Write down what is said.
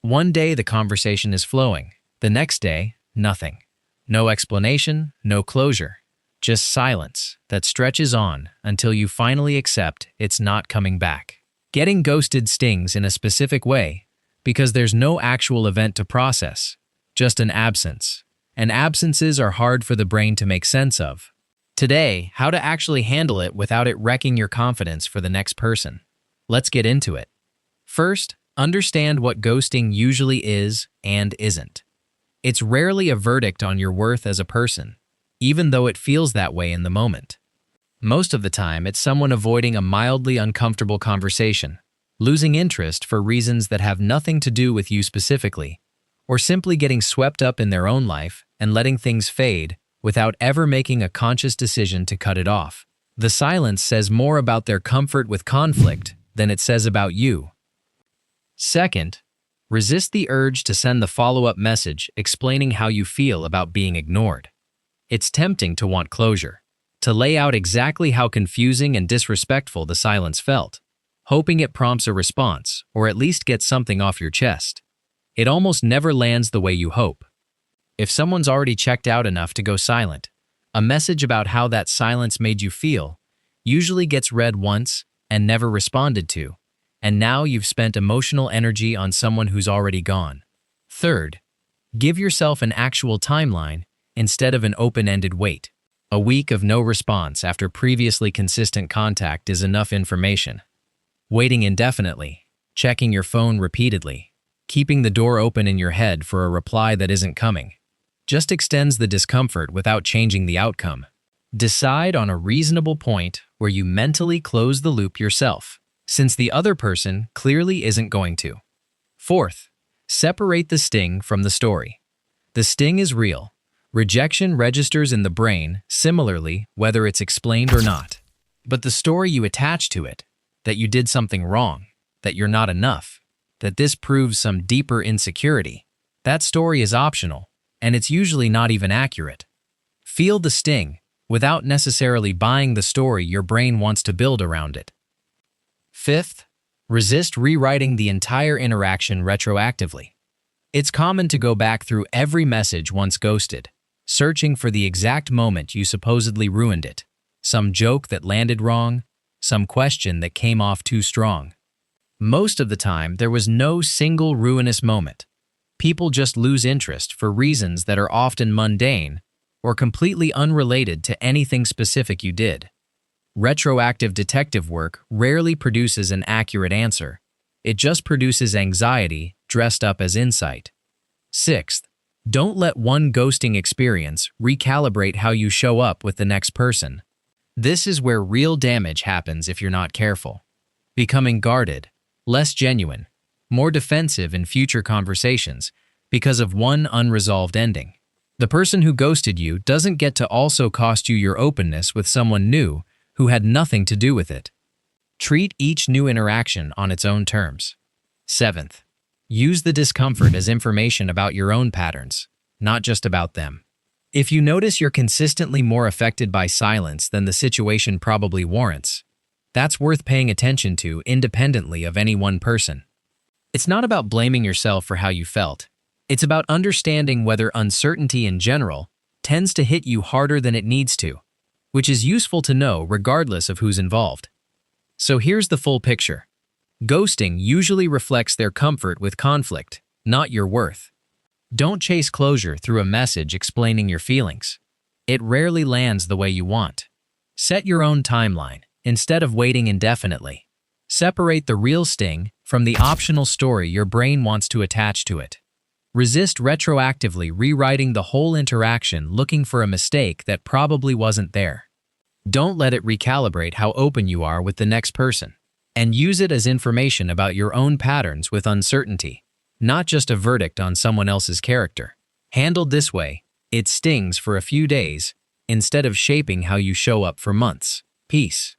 One day the conversation is flowing, the next day, nothing. No explanation, no closure. Just silence that stretches on until you finally accept it's not coming back. Getting ghosted stings in a specific way because there's no actual event to process, just an absence. And absences are hard for the brain to make sense of. Today, how to actually handle it without it wrecking your confidence for the next person. Let's get into it. First, understand what ghosting usually is and isn't. It's rarely a verdict on your worth as a person, even though it feels that way in the moment. Most of the time, it's someone avoiding a mildly uncomfortable conversation, losing interest for reasons that have nothing to do with you specifically, or simply getting swept up in their own life and letting things fade without ever making a conscious decision to cut it off. The silence says more about their comfort with conflict than it says about you. Second, resist the urge to send the follow-up message explaining how you feel about being ignored. It's tempting to want closure, to lay out exactly how confusing and disrespectful the silence felt, hoping it prompts a response or at least gets something off your chest. It almost never lands the way you hope. If someone's already checked out enough to go silent, a message about how that silence made you feel usually gets read once and never responded to, and now you've spent emotional energy on someone who's already gone. Third, give yourself an actual timeline instead of an open-ended wait. A week of no response after previously consistent contact is enough information. Waiting indefinitely, checking your phone repeatedly, keeping the door open in your head for a reply that isn't coming, just extends the discomfort without changing the outcome. Decide on a reasonable point where you mentally close the loop yourself, since the other person clearly isn't going to. Fourth, separate the sting from the story. The sting is real. Rejection registers in the brain similarly whether it's explained or not. But the story you attach to it, that you did something wrong, that you're not enough, that this proves some deeper insecurity, that story is optional, and it's usually not even accurate. Feel the sting without necessarily buying the story your brain wants to build around it. Fifth, resist rewriting the entire interaction retroactively. It's common to go back through every message once ghosted, searching for the exact moment you supposedly ruined it. Some joke that landed wrong, some question that came off too strong. Most of the time, there was no single ruinous moment. People just lose interest for reasons that are often mundane or completely unrelated to anything specific you did. Retroactive detective work rarely produces an accurate answer. It just produces anxiety dressed up as insight. Sixth, don't let one ghosting experience recalibrate how you show up with the next person. This is where real damage happens if you're not careful. Becoming guarded, less genuine, more defensive in future conversations because of one unresolved ending. The person who ghosted you doesn't get to also cost you your openness with someone new who had nothing to do with it. Treat each new interaction on its own terms. Seventh, use the discomfort as information about your own patterns, not just about them. If you notice you're consistently more affected by silence than the situation probably warrants, that's worth paying attention to independently of any one person. It's not about blaming yourself for how you felt. It's about understanding whether uncertainty in general tends to hit you harder than it needs to, which is useful to know regardless of who's involved. So here's the full picture. Ghosting usually reflects their comfort with conflict, not your worth. Don't chase closure through a message explaining your feelings. It rarely lands the way you want. Set your own timeline instead of waiting indefinitely. Separate the real sting from the optional story your brain wants to attach to it. Resist retroactively rewriting the whole interaction looking for a mistake that probably wasn't there. Don't let it recalibrate how open you are with the next person, and use it as information about your own patterns with uncertainty, not just a verdict on someone else's character. Handled this way, it stings for a few days instead of shaping how you show up for months. Peace.